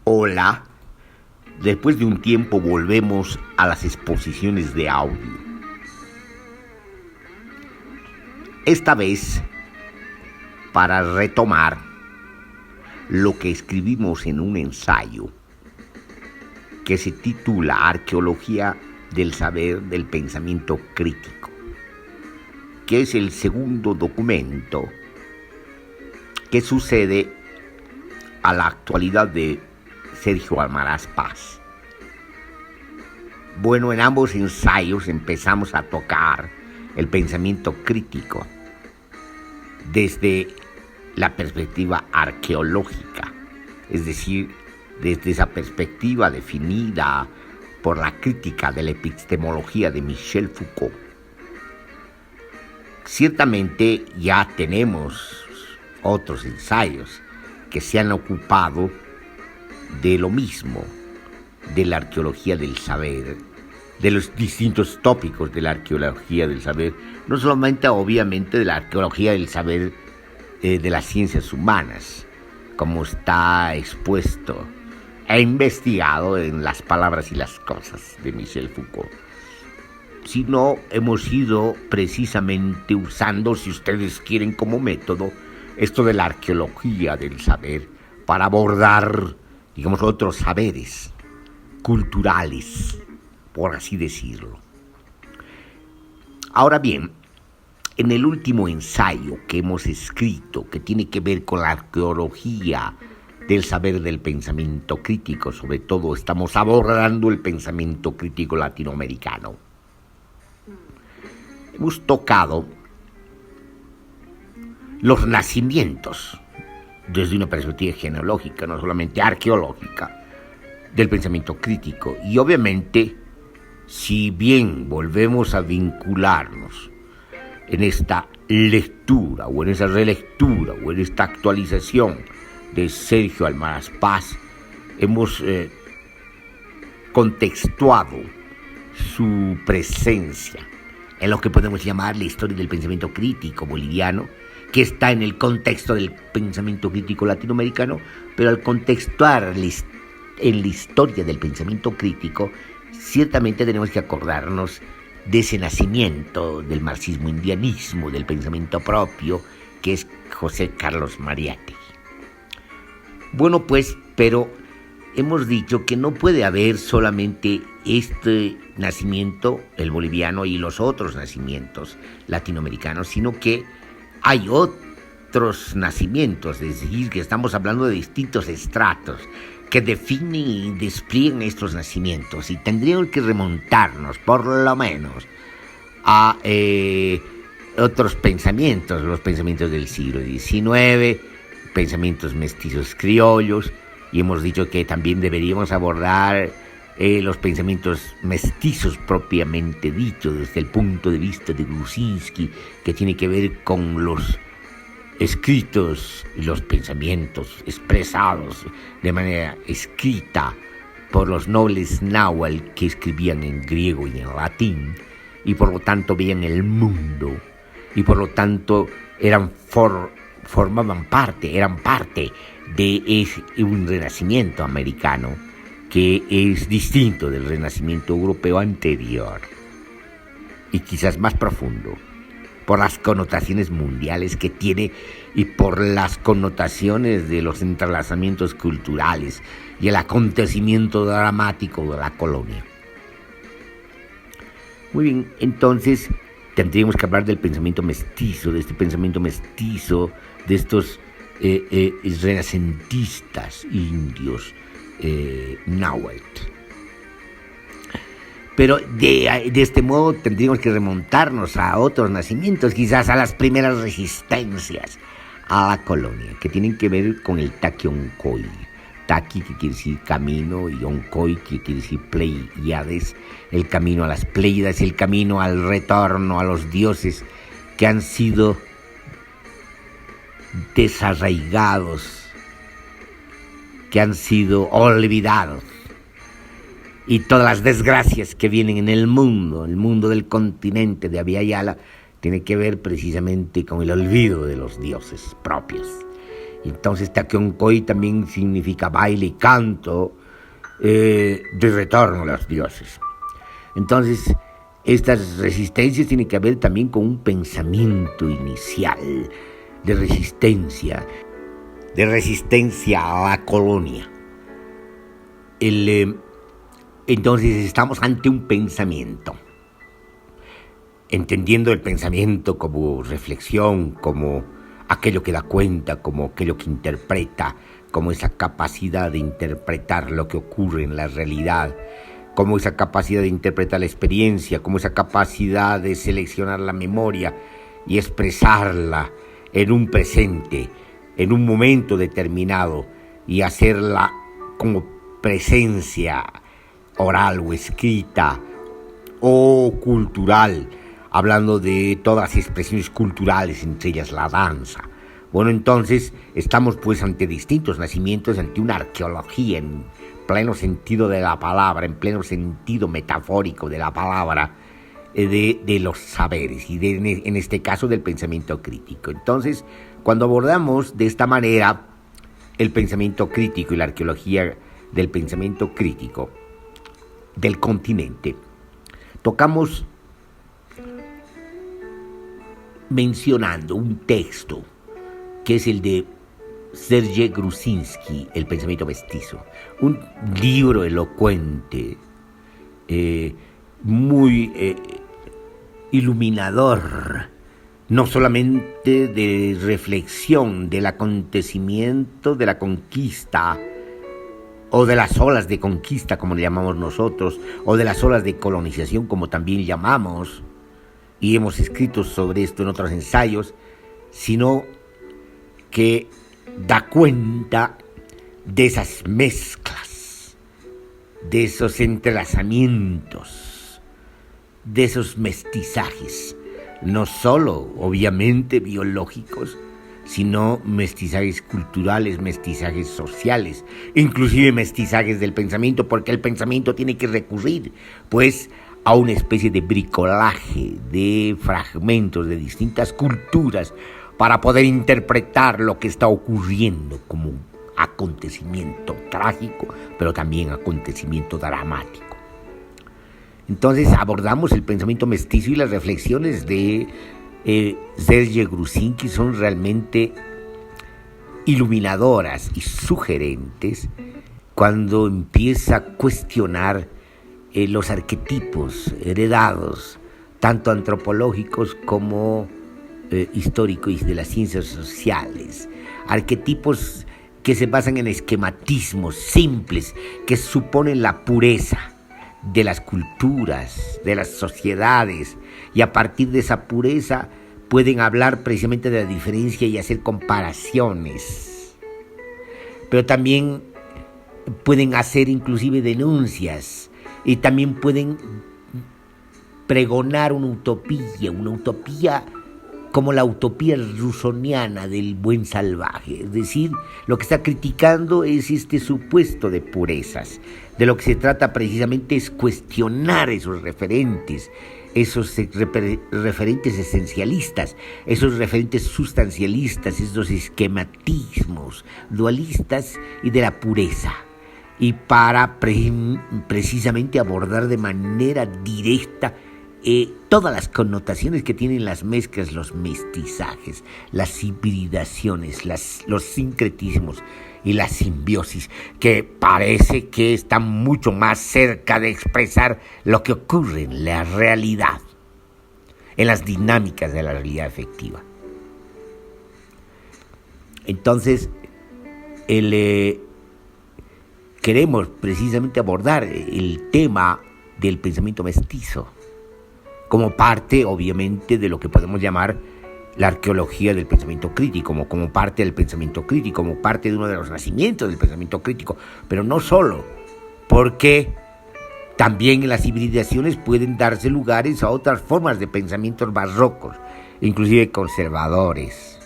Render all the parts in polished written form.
Hola, después de un tiempo volvemos a las exposiciones de audio. Esta vez para retomar lo que escribimos en un ensayo que se titula Arqueología del Saber del Pensamiento Crítico, que es el segundo documento que sucede a la actualidad de Sergio Almaraz Paz. Bueno, en ambos ensayos empezamos a tocar el pensamiento crítico desde la perspectiva arqueológica, es decir, desde esa perspectiva definida por la crítica de la epistemología de Michel Foucault. Ciertamente ya tenemos otros ensayos que se han ocupado de lo mismo, de la arqueología del saber, de los distintos tópicos de la arqueología del saber, no solamente obviamente de la arqueología del saber de las ciencias humanas, como está expuesto e investigado en Las palabras y las cosas de Michel Foucault, sino hemos ido precisamente usando, si ustedes quieren como método, esto de la arqueología del saber para abordar, digamos, otros saberes culturales, por así decirlo. Ahora bien, en el último ensayo que hemos escrito, que tiene que ver con la arqueología del saber del pensamiento crítico, sobre todo estamos abordando el pensamiento crítico latinoamericano, hemos tocado los nacimientos desde una perspectiva genealógica, no solamente arqueológica, del pensamiento crítico. Y obviamente, si bien volvemos a vincularnos en esta lectura o en esa relectura o en esta actualización de Sergio Almaraz Paz, hemos contextuado su presencia en lo que podemos llamar la historia del pensamiento crítico boliviano, que está en el contexto del pensamiento crítico latinoamericano, pero al contextuar en la historia del pensamiento crítico, ciertamente tenemos que acordarnos de ese nacimiento del marxismo-indianismo, del pensamiento propio, que es José Carlos Mariátegui. Bueno, pues, pero hemos dicho que no puede haber solamente este nacimiento, el boliviano, y los otros nacimientos latinoamericanos, sino que hay otros nacimientos, es decir, que estamos hablando de distintos estratos que definen y despliegan estos nacimientos, y tendríamos que remontarnos por lo menos a otros pensamientos, los pensamientos del siglo XIX, pensamientos mestizos criollos, y hemos dicho que también deberíamos abordar los pensamientos mestizos propiamente dicho, desde el punto de vista de Gruzinski, que tiene que ver con los escritos y los pensamientos expresados de manera escrita por los nobles náhuatl que escribían en griego y en latín, y por lo tanto veían el mundo, y por lo tanto eran parte de un renacimiento americano que es distinto del renacimiento europeo anterior y quizás más profundo, por las connotaciones mundiales que tiene y por las connotaciones de los entrelazamientos culturales y el acontecimiento dramático de la colonia. Muy bien, entonces tendríamos que hablar del pensamiento mestizo, de este pensamiento mestizo, de estos renacentistas indios náhuatl. Pero de este modo tendríamos que remontarnos a otros nacimientos, quizás a las primeras resistencias a la colonia, que tienen que ver con el Taqui Oncoi. Taqui, que quiere decir camino, y Oncoi, que quiere decir Pleiades, el camino a las Pleiades, el camino al retorno a los dioses que han sido desarraigados, que han sido olvidados, y todas las desgracias que vienen en el mundo del continente de Abya Yala, tiene que ver precisamente con el olvido de los dioses propios. Entonces Takion-Koi también significa baile y canto de retorno a los dioses. Entonces, estas resistencias tienen que ver también con un pensamiento inicial de resistencia a la colonia. Entonces estamos ante un pensamiento, entendiendo el pensamiento como reflexión, como aquello que da cuenta, como aquello que interpreta, como esa capacidad de interpretar lo que ocurre en la realidad, como esa capacidad de interpretar la experiencia, como esa capacidad de seleccionar la memoria y expresarla en un presente, en un momento determinado, y hacerla como presencia oral o escrita o cultural, hablando de todas las expresiones culturales, entre ellas la danza. Bueno, entonces estamos pues ante distintos nacimientos, ante una arqueología en pleno sentido de la palabra, en pleno sentido metafórico de la palabra, de los saberes y en este caso del pensamiento crítico. Entonces, cuando abordamos de esta manera el pensamiento crítico y la arqueología del pensamiento crítico del continente, tocamos mencionando un texto que es el de Sergei Gruzinski, El pensamiento mestizo, un libro elocuente, muy iluminador, no solamente de reflexión del acontecimiento de la conquista o de las olas de conquista, como le llamamos nosotros, o de las olas de colonización, como también llamamos, y hemos escrito sobre esto en otros ensayos, sino que da cuenta de esas mezclas, de esos entrelazamientos, de esos mestizajes, no solo obviamente biológicos, sino mestizajes culturales, mestizajes sociales, inclusive mestizajes del pensamiento, porque el pensamiento tiene que recurrir pues a una especie de bricolaje de fragmentos de distintas culturas para poder interpretar lo que está ocurriendo como un acontecimiento trágico, pero también acontecimiento dramático. Entonces abordamos el pensamiento mestizo y las reflexiones de Sergei Gruzinski son realmente iluminadoras y sugerentes cuando empieza a cuestionar los arquetipos heredados, tanto antropológicos como históricos de las ciencias sociales, arquetipos que se basan en esquematismos simples que suponen la pureza de las culturas, de las sociedades, y a partir de esa pureza pueden hablar precisamente de la diferencia y hacer comparaciones, pero también pueden hacer inclusive denuncias y también pueden pregonar una utopía como la utopía rusoniana del buen salvaje. Es decir, lo que está criticando es este supuesto de purezas. De lo que se trata precisamente es cuestionar esos referentes esencialistas, esos referentes sustancialistas, esos esquematismos dualistas y de la pureza. Y para precisamente abordar de manera directa todas las connotaciones que tienen las mezclas, los mestizajes, las hibridaciones, los sincretismos y la simbiosis, que parece que están mucho más cerca de expresar lo que ocurre en la realidad, en las dinámicas de la realidad efectiva. Entonces, queremos precisamente abordar el tema del pensamiento mestizo como parte, obviamente, de lo que podemos llamar la arqueología del pensamiento crítico, como parte del pensamiento crítico, como parte de uno de los nacimientos del pensamiento crítico, pero no solo, porque también en las hibridaciones pueden darse lugares a otras formas de pensamientos barrocos, inclusive conservadores,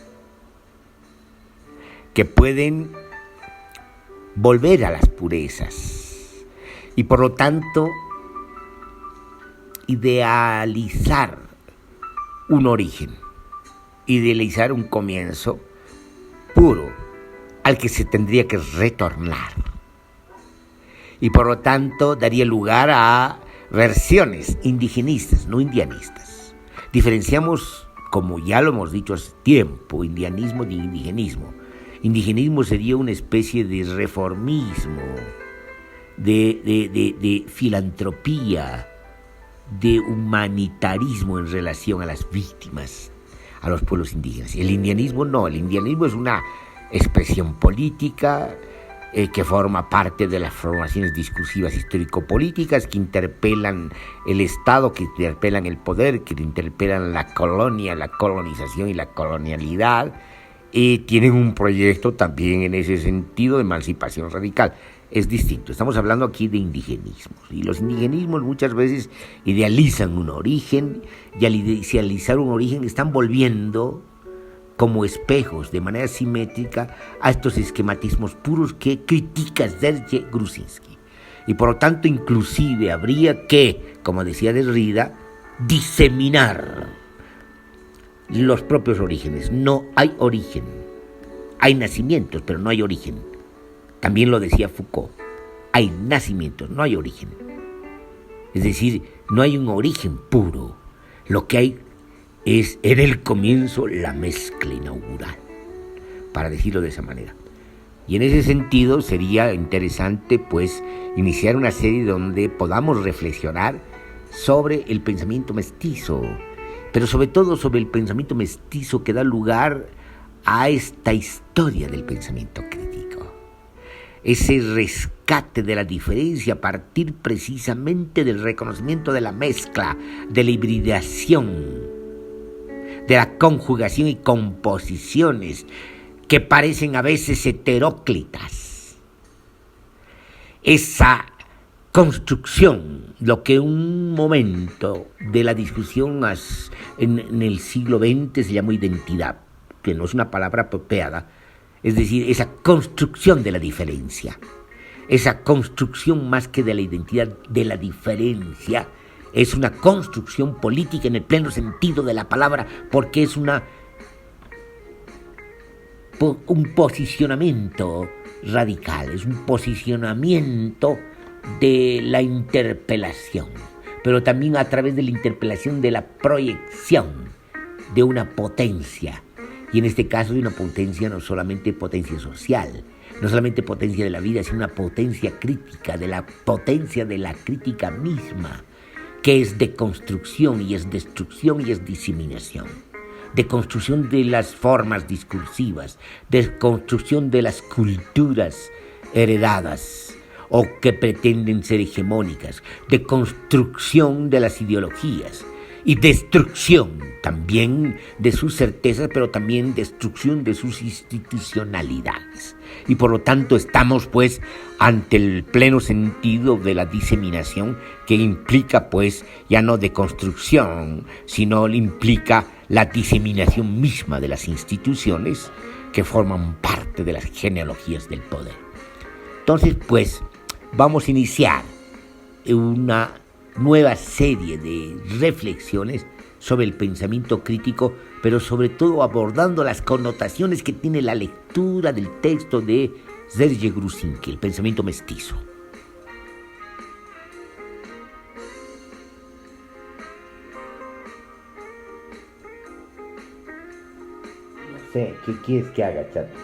que pueden volver a las purezas y por lo tanto idealizar un origen, idealizar un comienzo puro, al que se tendría que retornar. Y por lo tanto daría lugar a versiones indigenistas, no indianistas. Diferenciamos, como ya lo hemos dicho hace tiempo, indianismo de indigenismo. Indigenismo sería una especie de reformismo, de filantropía, de humanitarismo en relación a las víctimas, a los pueblos indígenas. El indianismo no, el indianismo es una expresión política que forma parte de las formaciones discursivas histórico-políticas que interpelan el Estado, que interpelan el poder, que interpelan la colonia, la colonización y la colonialidad, y tienen un proyecto también en ese sentido de emancipación radical. Es distinto, estamos hablando aquí de indigenismos, y los indigenismos muchas veces idealizan un origen, y al idealizar un origen están volviendo como espejos de manera simétrica a estos esquematismos puros que critica Serge Gruzinski. Y por lo tanto inclusive habría que, como decía Derrida, diseminar los propios orígenes. No hay origen, hay nacimientos, pero no hay origen. También lo decía Foucault, hay nacimientos, no hay origen. Es decir, no hay un origen puro. Lo que hay es en el comienzo la mezcla inaugural, para decirlo de esa manera. Y en ese sentido sería interesante pues iniciar una serie donde podamos reflexionar sobre el pensamiento mestizo, pero sobre todo sobre el pensamiento mestizo que da lugar a esta historia del pensamiento crítico. Ese rescate de la diferencia a partir precisamente del reconocimiento de la mezcla, de la hibridación, de la conjugación y composiciones que parecen a veces heteróclitas. Esa construcción, lo que en un momento de la discusión en el siglo XX se llamó identidad, que no es una palabra apropiada, es decir, esa construcción de la diferencia, esa construcción más que de la identidad, de la diferencia, es una construcción política en el pleno sentido de la palabra, porque es un posicionamiento radical, es un posicionamiento de la interpelación, pero también a través de la interpelación de la proyección de una potencia, y en este caso de una potencia no solamente potencia social, no solamente potencia de la vida, sino una potencia crítica, de la potencia de la crítica misma, que es de construcción y es destrucción y es diseminación, de construcción de las formas discursivas, de construcción de las culturas heredadas o que pretenden ser hegemónicas, de construcción de las ideologías y destrucción también de sus certezas, pero también destrucción de sus institucionalidades. Y por lo tanto estamos pues ante el pleno sentido de la diseminación, que implica pues ya no de construcción, sino implica la diseminación misma de las instituciones que forman parte de las genealogías del poder. Entonces pues vamos a iniciar una nueva serie de reflexiones sobre el pensamiento crítico, pero sobre todo abordando las connotaciones que tiene la lectura del texto de Serge Gruzinski, el pensamiento mestizo. No sé, ¿qué quieres que haga, chato?